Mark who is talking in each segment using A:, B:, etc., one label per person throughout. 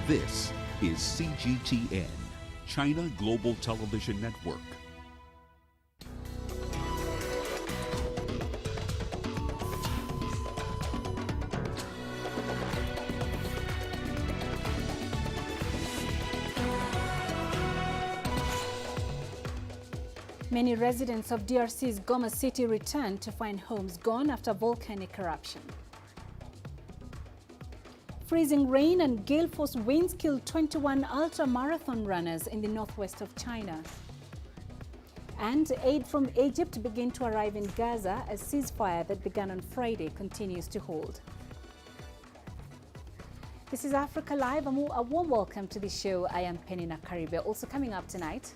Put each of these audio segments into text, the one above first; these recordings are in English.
A: This is CGTN, China Global Television Network.
B: Many residents of DRC's Goma city returned to find homes gone after volcanic eruption. Freezing rain and gale force winds killed 21 ultra-marathon runners in the northwest of China. And aid from Egypt began to arrive in Gaza as ceasefire that began on Friday continues to hold. This is Africa Live. A warm welcome to the show. I am Peninah Karibe. Also coming up tonight,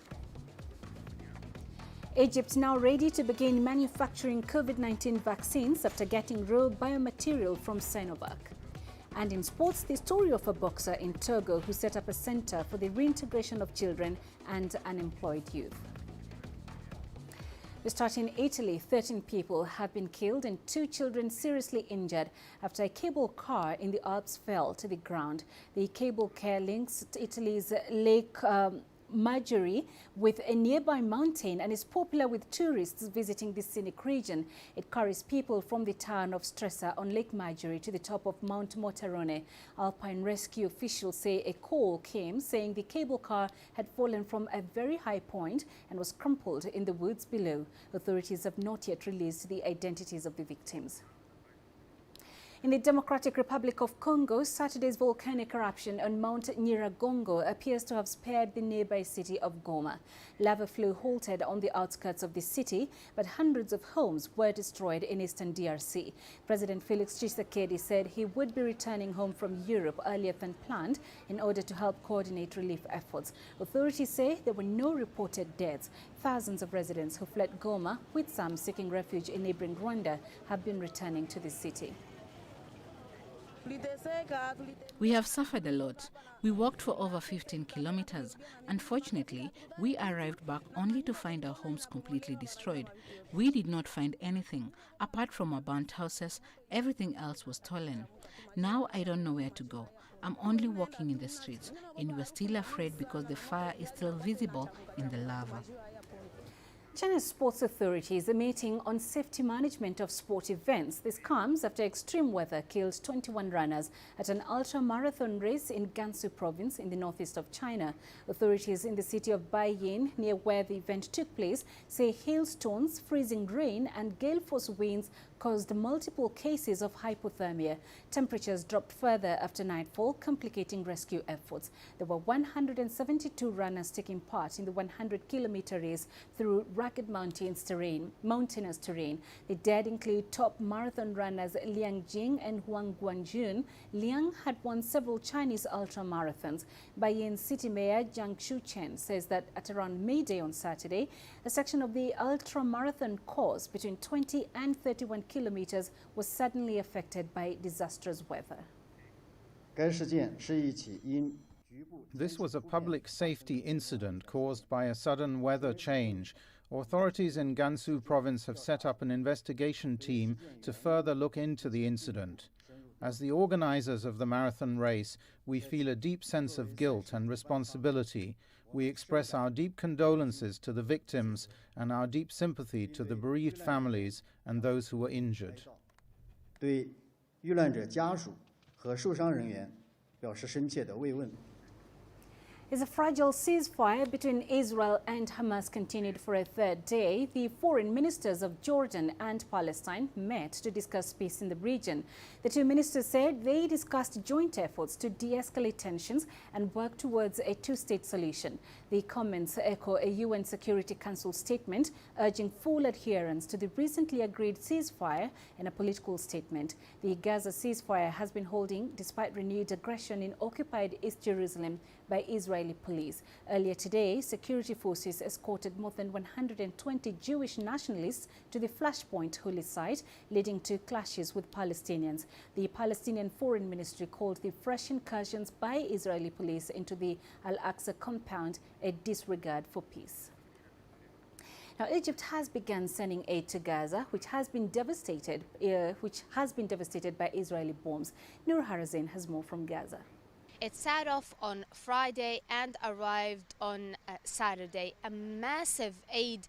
B: Egypt now ready to begin manufacturing COVID-19 vaccines after getting raw biomaterial from Sinovac. And in sports, the story of a boxer in Togo who set up a center for the reintegration of children and unemployed youth. We start in Italy. 13 people have been killed and 2 children seriously injured after a cable car in the Alps fell to the ground. The cable car links Italy's Lake Maggiore with a nearby mountain and is popular with tourists visiting this scenic region. It carries people from the town of Stresa on Lake Maggiore to the top of Mount Mortarone. Alpine rescue officials say a call came saying the cable car had fallen from a very high point and was crumpled in the woods below. Authorities have not yet released the identities of the victims. In the Democratic Republic of Congo, Saturday's volcanic eruption on Mount Nyiragongo appears to have spared the nearby city of Goma. Lava flow halted on the outskirts of the city, but hundreds of homes were destroyed in eastern DRC. President Felix Tshisekedi said he would be returning home from Europe earlier than planned in order to help coordinate relief efforts. Authorities say there were no reported deaths. Thousands of residents who fled Goma, with some seeking refuge in neighboring Rwanda, have been returning to the city.
C: We have suffered a lot. We walked for over 15 kilometers. Unfortunately, we arrived back only to find our homes completely destroyed. We did not find anything. Apart from our burnt houses, everything else was stolen. Now I don't know where to go. I'm only walking in the streets, and we're still afraid because the fire is still visible in the lava.
B: China's sports authorities are meeting on safety management of sport events. This comes after extreme weather killed 21 runners at an ultra-marathon race in Gansu province in the northeast of China. Authorities in the city of Baiyin, near where the event took place, say hailstones, freezing rain and gale force winds caused multiple cases of hypothermia. Temperatures dropped further after nightfall, complicating rescue efforts. There were 172 runners taking part in the 100-kilometer race through rugged mountainous terrain. The dead include top marathon runners Liang Jing and Huang Guanjun. Liang had won several Chinese ultra-marathons. Baiyin City Mayor Jiang Shuchen says that at around May Day on Saturday, a section of the ultra-marathon course between 20 and 31 kilometers was suddenly affected by disastrous weather.
D: This was a public safety incident caused by a sudden weather change. Authorities in Gansu province have set up an investigation team to further look into the incident. As the organizers of the marathon race, we feel a deep sense of guilt and responsibility. We express our deep condolences to the victims and our deep sympathy to the bereaved families and those who were injured.
E: 对遇难者家属和受伤人员表示深切的慰问。
B: As a fragile ceasefire between Israel and Hamas continued for a third day, the foreign ministers of Jordan and Palestine met to discuss peace in the region. The two ministers said they discussed joint efforts to de-escalate tensions and work towards a two-state solution. The comments echo a UN Security Council statement urging full adherence to the recently agreed ceasefire and a political statement. The Gaza ceasefire has been holding despite renewed aggression in occupied East Jerusalem by Israeli police. Earlier today, security forces escorted more than 120 Jewish nationalists to the Flashpoint holy site, leading to clashes with Palestinians. The Palestinian Foreign Ministry called the fresh incursions by Israeli police into the Al-Aqsa compound a disregard for peace. Now, Egypt has begun sending aid to Gaza, which has been devastated by Israeli bombs. Nur Harazin has more from Gaza.
F: It set off on Friday and arrived on Saturday. A massive aid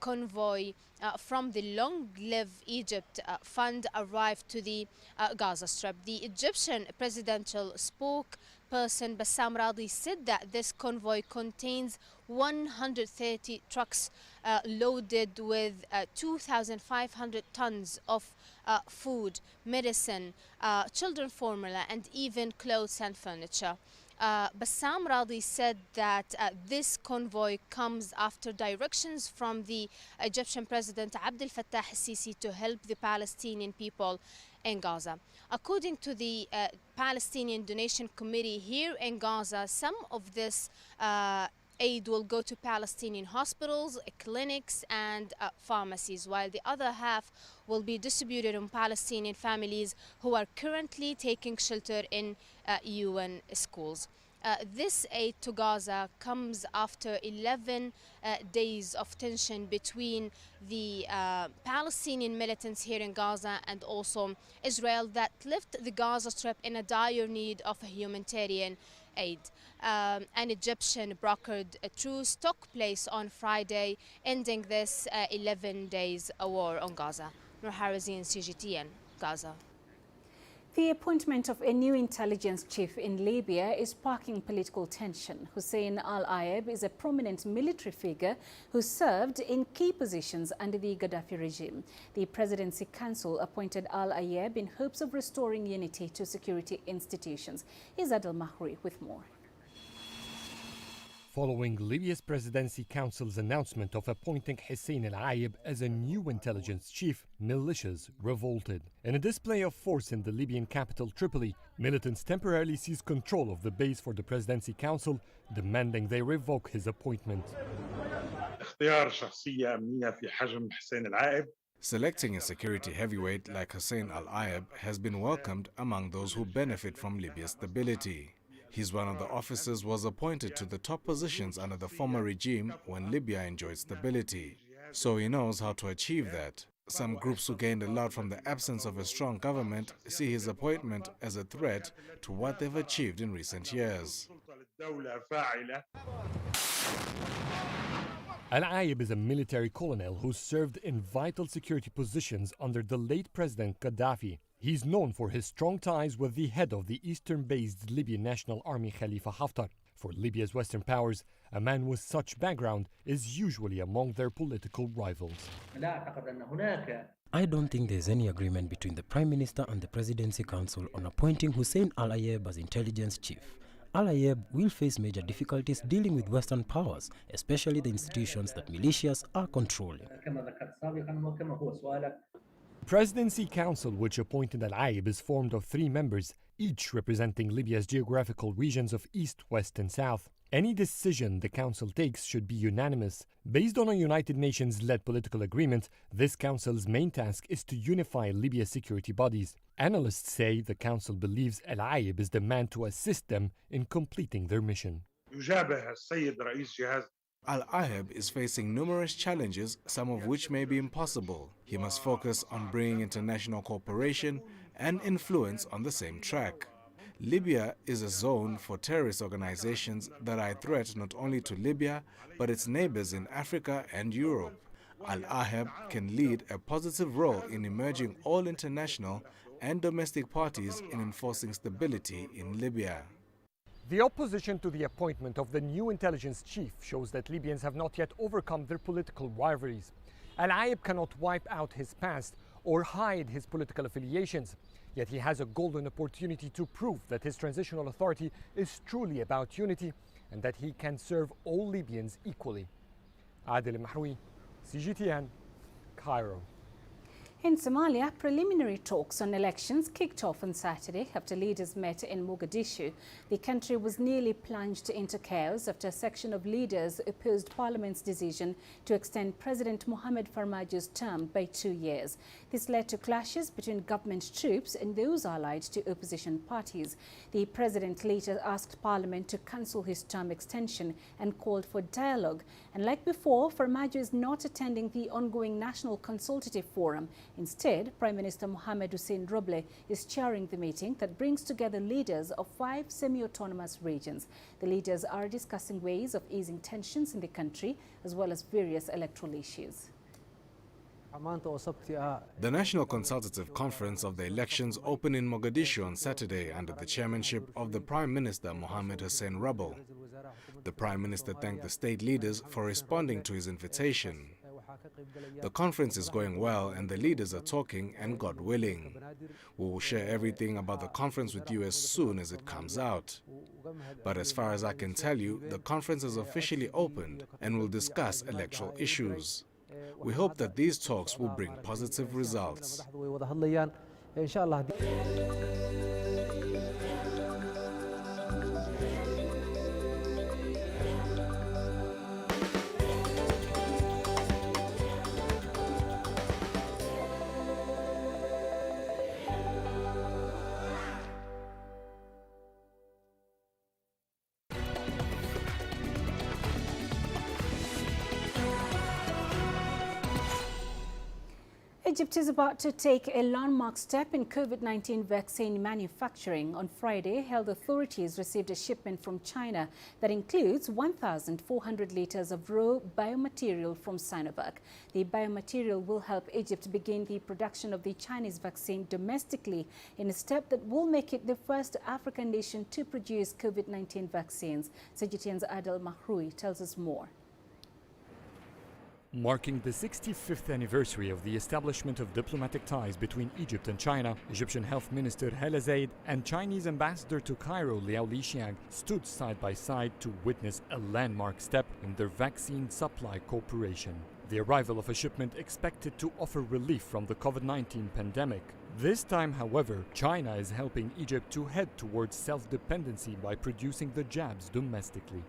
F: convoy from the Long Live Egypt Fund arrived to the Gaza Strip. The Egyptian presidential spokesperson Bassam Radi said that this convoy contains 130 trucks loaded with 2,500 tons of food, medicine, children formula, and even clothes and furniture. Bassam Radi said that this convoy comes after directions from the Egyptian President Abdel Fattah al-Sisi to help the Palestinian people in Gaza. According to the Palestinian Donation Committee here in Gaza, some of this aid will go to Palestinian hospitals, clinics, and pharmacies, while the other half will be distributed on Palestinian families who are currently taking shelter in Yuan schools. This aid to Gaza comes after 11 days of tension between the Palestinian militants here in Gaza and also Israel that left the Gaza Strip in a dire need of humanitarian aid. An Egyptian brokered a truce took place on Friday, ending this 11 days war on Gaza. Nur Harazin, CGTN, Gaza.
B: The appointment of a new intelligence chief in Libya is sparking political tension. Hussein al-Ayeb is a prominent military figure who served in key positions under the Gaddafi regime. The Presidency Council appointed al-Ayeb in hopes of restoring unity to security institutions. Here's Adel Mahri with more.
G: Following Libya's Presidency Council's announcement of appointing Hussein al-Ayeb as a new intelligence chief, militias revolted. In a display of force in the Libyan capital Tripoli, militants temporarily seized control of the base for the Presidency Council, demanding they revoke his appointment.
H: Selecting a security heavyweight like Hussein al-Ayeb has been welcomed among those who benefit from Libya's stability. He's one of the officers was appointed to the top positions under the former regime when Libya enjoyed stability. So he knows how to achieve that. Some groups who gained a lot from the absence of a strong government see his appointment as a threat to what they've achieved in recent years.
G: Al-Ayeb is a military colonel who served in vital security positions under the late President Gaddafi. He's known for his strong ties with the head of the eastern-based Libyan National Army, Khalifa Haftar. For Libya's Western powers, a man with such background is usually among their political rivals.
I: I don't think there's any agreement between the Prime Minister and the Presidency Council on appointing Hussein al-Ayeb as intelligence chief. Al-Ayeb will face major difficulties dealing with Western powers, especially the institutions that militias are controlling.
G: Presidency Council, which appointed Al-Ayeb, is formed of 3 members, each representing Libya's geographical regions of East, West and South. Any decision the Council takes should be unanimous. Based on a United Nations-led political agreement, this Council's main task is to unify Libya's security bodies. Analysts say the Council believes Al-Ayeb is the man to assist them in completing their mission.
H: Al-Ayeb is facing numerous challenges, some of which may be impossible. He must focus on bringing international cooperation and influence on the same track. Libya is a zone for terrorist organizations that are a threat not only to Libya, but its neighbors in Africa and Europe. Al-Ayeb can lead a positive role in emerging all international and domestic parties in enforcing stability in Libya.
G: The opposition to the appointment of the new intelligence chief shows that Libyans have not yet overcome their political rivalries. Al-Ayeb cannot wipe out his past or hide his political affiliations, yet he has a golden opportunity to prove that his transitional authority is truly about unity and that he can serve all Libyans equally. Adel Mahri, CGTN, Cairo.
B: In Somalia, preliminary talks on elections kicked off on Saturday after leaders met in Mogadishu. The country was nearly plunged into chaos after a section of leaders opposed Parliament's decision to extend President Mohamed Farmajo's term by 2 years. This led to clashes between government troops and those allied to opposition parties. The president later asked Parliament to cancel his term extension and called for dialogue. And like before, Farmajo is not attending the ongoing National Consultative Forum Instead, Prime Minister Mohamed Hussein Roble is chairing the meeting that brings together leaders of 5 semi-autonomous regions. The leaders are discussing ways of easing tensions in the country as well as various electoral issues.
H: The National Consultative Conference of the Elections opened in Mogadishu on Saturday under the chairmanship of the Prime Minister Mohamed Hussein Roble. The Prime Minister thanked the state leaders for responding to his invitation. The conference is going well and the leaders are talking, and God willing, we will share everything about the conference with you as soon as it comes out. But as far as I can tell you, the conference is officially opened and will discuss electoral issues. We hope that these talks will bring positive results.
B: Egypt is about to take a landmark step in COVID-19 vaccine manufacturing. On Friday, health authorities received a shipment from China that includes 1,400 liters of raw biomaterial from Sinovac. The biomaterial will help Egypt begin the production of the Chinese vaccine domestically in a step that will make it the first African nation to produce COVID-19 vaccines. CGTN's Adel Mahroui tells us more.
G: Marking the 65th anniversary of the establishment of diplomatic ties between Egypt and China, Egyptian Health Minister Hala Zaid and Chinese Ambassador to Cairo Liao Lixiang stood side by side to witness a landmark step in their vaccine supply cooperation. The arrival of a shipment expected to offer relief from the COVID-19 pandemic. This time, however, China is helping Egypt to head towards self-dependency by producing the jabs domestically.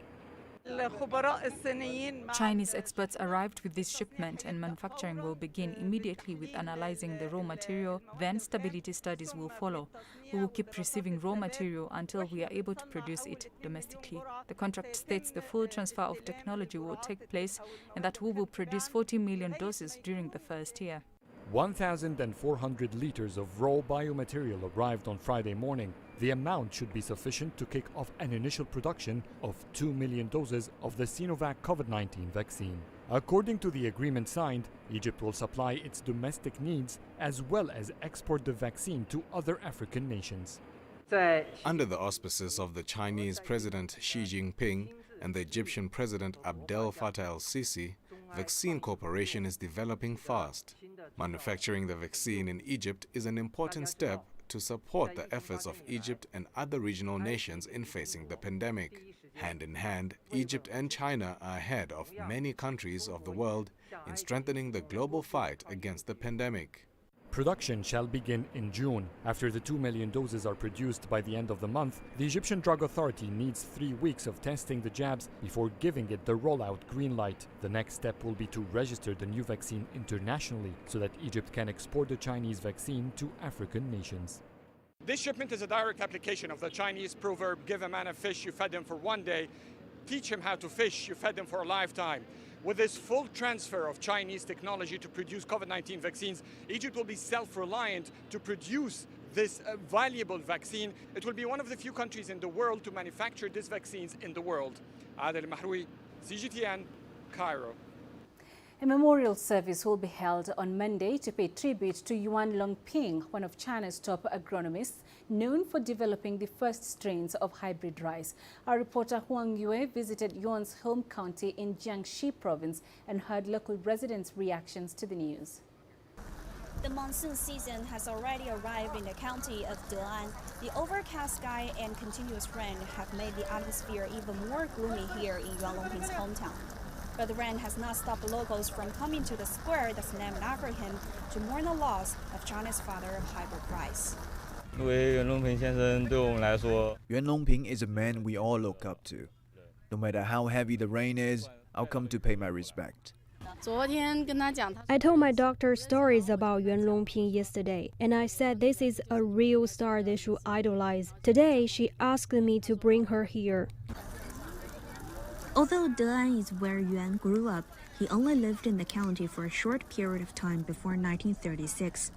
J: Chinese experts arrived with this shipment, and manufacturing will begin immediately with analyzing the raw material. Then stability studies will follow. We will keep receiving raw material until we are able to produce it domestically. The contract states the full transfer of technology will take place and that we will produce 40 million doses during the first year.
G: 1,400 liters of raw biomaterial arrived on Friday morning. The amount should be sufficient to kick off an initial production of 2 million doses of the Sinovac COVID-19 vaccine. According to the agreement signed, Egypt will supply its domestic needs as well as export the vaccine to other African nations.
H: Under the auspices of the Chinese President Xi Jinping and the Egyptian President Abdel Fattah el-Sisi, vaccine cooperation is developing fast. Manufacturing the vaccine in Egypt is an important step to support the efforts of Egypt and other regional nations in facing the pandemic. Hand in hand, Egypt and China are ahead of many countries of the world in strengthening the global fight against the pandemic.
G: Production shall begin in June. After the 2 million doses are produced by the end of the month, the Egyptian Drug Authority needs 3 weeks of testing the jabs before giving it the rollout green light. The next step will be to register the new vaccine internationally so that Egypt can export the Chinese vaccine to African nations.
K: This shipment is a direct application of the Chinese proverb, give a man a fish, you fed him for one day. Teach him how to fish, you fed him for a lifetime. With this full transfer of Chinese technology to produce COVID-19 vaccines, Egypt will be self-reliant to produce this valuable vaccine. It will be one of the few countries in the world to manufacture these vaccines in the world. Adel Mahroui, CGTN, Cairo.
B: A memorial service will be held on Monday to pay tribute to Yuan Longping, one of China's top agronomists, known for developing the first strains of hybrid rice. Our reporter Huang Yue visited Yuan's home county in Jiangxi province and heard local residents' reactions to the news.
L: The monsoon season has already arrived in the county of Yuan. The overcast sky and continuous rain have made the atmosphere even more gloomy here in Yuan Longping's hometown. But the rain has not stopped locals from coming to the square that's named after him to mourn the loss of China's father of hybrid rice.
M: Yuan Longping is a man we all look up to. No matter how heavy the rain is, I'll come to pay my respect.
N: I told my doctor stories about Yuan Longping yesterday, and I said this is a real star they should idolize. Today, she asked me to bring her here.
O: Although De'an is where Yuan grew up, he only lived in the county for a short period of time before 1936.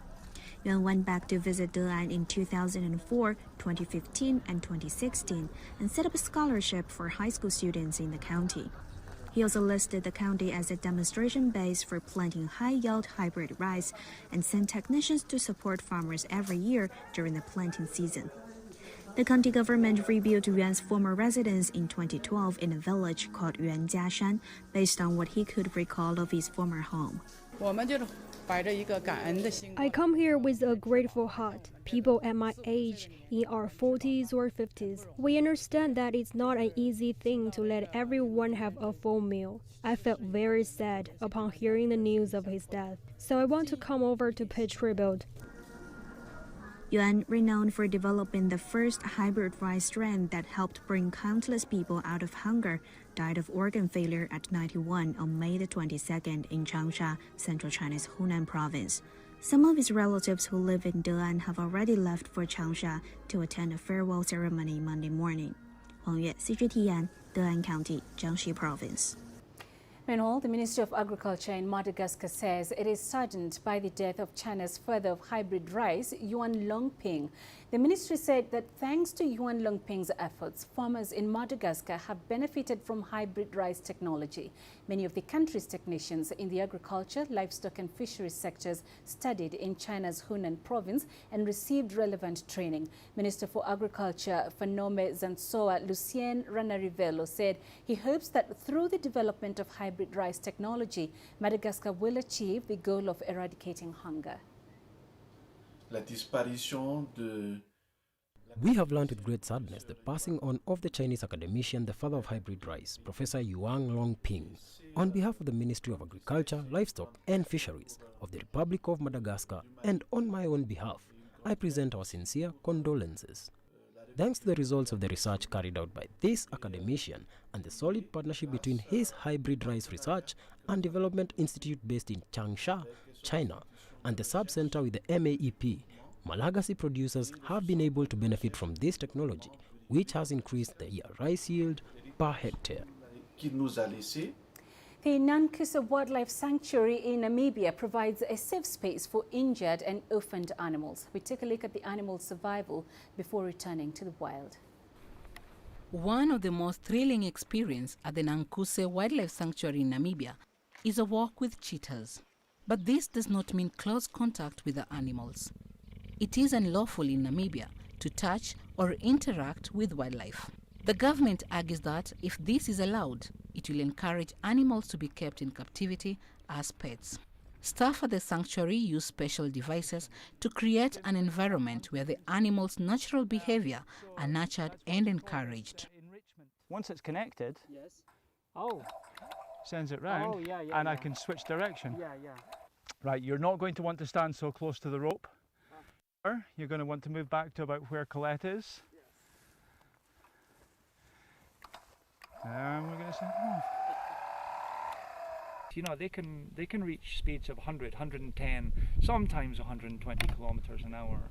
O: Yuan went back to visit De'an in 2004, 2015, and 2016 and set up a scholarship for high school students in the county. He also listed the county as a demonstration base for planting high-yield hybrid rice and sent technicians to support farmers every year during the planting season. The county government rebuilt Yuan's former residence in 2012 in a village called Yuan Jiashan, based on what he could recall of his former home.
N: I come here with a grateful heart. People at my age, in our 40s or 50s, we understand that it's not an easy thing to let everyone have a full meal. I felt very sad upon hearing the news of his death, so I want to come over to pay tribute.
O: Yuan, renowned for developing the first hybrid rice strain that helped bring countless people out of hunger, died of organ failure at 91 on May the 22nd in Changsha, central China's Hunan province. Some of his relatives who live in De'an have already left for Changsha to attend a farewell ceremony Monday morning. Huang Yue, CGTN, De'an County, Jiangxi Province.
B: Meanwhile, the Ministry of Agriculture in Madagascar says it is saddened by the death of China's father of hybrid rice, Yuan Longping. The ministry said that thanks to Yuan Longping's efforts, farmers in Madagascar have benefited from hybrid rice technology. Many of the country's technicians in the agriculture, livestock and fisheries sectors studied in China's Hunan province and received relevant training. Minister for Agriculture, Phanome Zantsoa Lucien Ranarivelo, said he hopes that through the development of hybrid rice technology, Madagascar will achieve the goal of eradicating hunger.
I: We have learned with great sadness the passing on of the Chinese academician, the father of hybrid rice, Professor Yuan Longping. On behalf of the Ministry of Agriculture, Livestock and Fisheries of the Republic of Madagascar and on my own behalf, I present our sincere condolences. Thanks to the results of the research carried out by this academician and the solid partnership between his Hybrid Rice Research and Development Institute based in Changsha, China, and the sub-center with the MAEP, Malagasy producers have been able to benefit from this technology, which has increased the rice yield per hectare.
B: The Nankusa Wildlife Sanctuary in Namibia provides a safe space for injured and orphaned animals. We take a look at the animal's survival before returning to the wild.
C: One of the most thrilling experiences at the Nankuse Wildlife Sanctuary in Namibia is a walk with cheetahs. But this does not mean close contact with the animals. It is unlawful in Namibia to touch or interact with wildlife. The government argues that if this is allowed, it will encourage animals to be kept in captivity as pets. Staff at the sanctuary use special devices to create an environment where the animals' natural behavior are nurtured and encouraged.
P: Once it's connected, sends it round, and I can switch direction. Right, you're not going to want to stand so close to the rope. You're going to want to move back to about where Colette is. And we're going to send them off. You know, they can reach speeds of 100, 110, sometimes 120 kilometers an hour.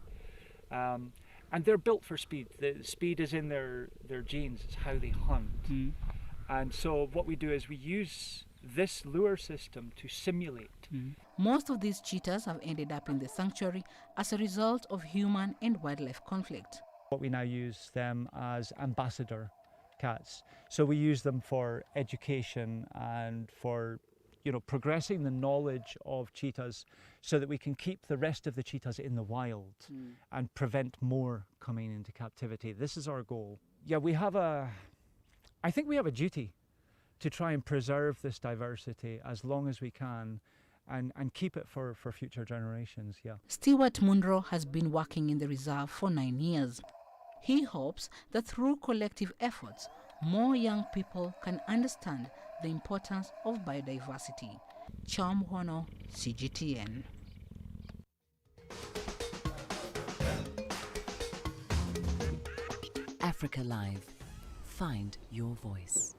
P: And they're built for speed. The speed is in their genes. It's how they hunt. And so what we do is we use this lure system to simulate.
C: Most of these cheetahs have ended up in the sanctuary as a result of human and wildlife conflict.
P: What we now use them as ambassador cats. So we use them for education and for, you know, progressing the knowledge of cheetahs so that we can keep the rest of the cheetahs in the wild and prevent more coming into captivity. This is our goal. Yeah, I think we have a duty to try and preserve this diversity as long as we can and keep it for future generations,
C: Stewart Munro has been working in the reserve for 9 years. He hopes that through collective efforts, more young people can understand the importance of biodiversity. Cham Hono, CGTN.
Q: Africa Live. Find your voice.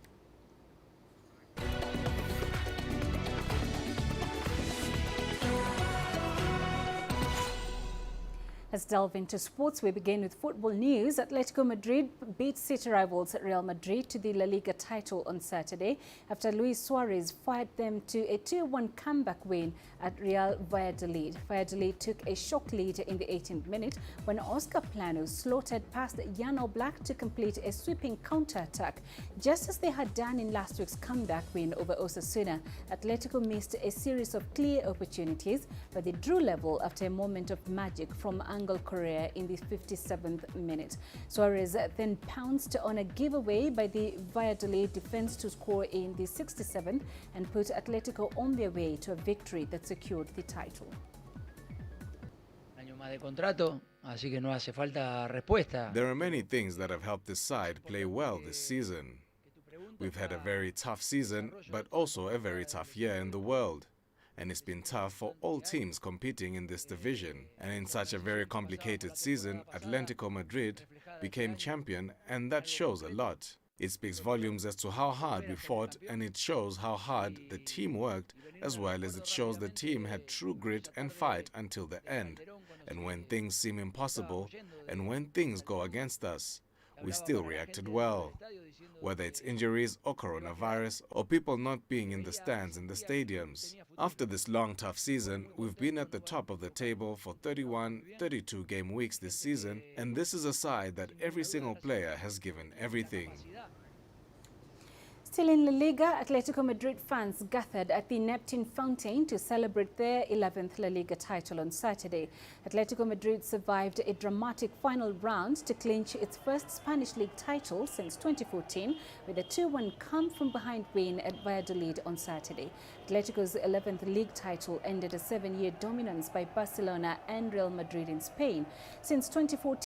B: Let's delve into sports. We begin with football news. Atletico Madrid beat City rivals Real Madrid to the La Liga title on Saturday after Luis Suarez fired them to a 2-1 comeback win at Real Valladolid. Valladolid took a shock lead in the 18th minute when Oscar Plano slaughtered past Jan Oblak to complete a sweeping counter-attack. Just as they had done in last week's comeback win over Osasuna, Atletico missed a series of clear opportunities, but they drew level after a moment of magic from Angel Correa in the 57th minute. Suarez then pounced on a giveaway by the Valladolid defense to score in the 67th and put Atletico on their way to a victory that secured the title.
H: There are many things that have helped this side play well this season. We've had a very tough season, but also a very tough year in the world. And it's been tough for all teams competing in this division. And in such a very complicated season, Atletico Madrid became champion, and that shows a lot. It speaks volumes as to how hard we fought, and it shows how hard the team worked, as well as it shows the team had true grit and fight until the end. And when things seem impossible, and when things go against us, we still reacted well. Whether it's injuries or coronavirus or people not being in the stands in the stadiums. After this long, tough season, we've been at the top of the table for 31, 32 game weeks this season, and this is a side that every single player has given everything.
B: Still in La Liga, Atletico Madrid fans gathered at the Neptune Fountain to celebrate their 11th La Liga title on Saturday. Atletico Madrid survived a dramatic final round to clinch its first Spanish league title since 2014 with a 2-1 come-from-behind win at Valladolid on Saturday. Atletico's 11th league title ended a 7-year dominance by Barcelona and Real Madrid in Spain. Since 2014,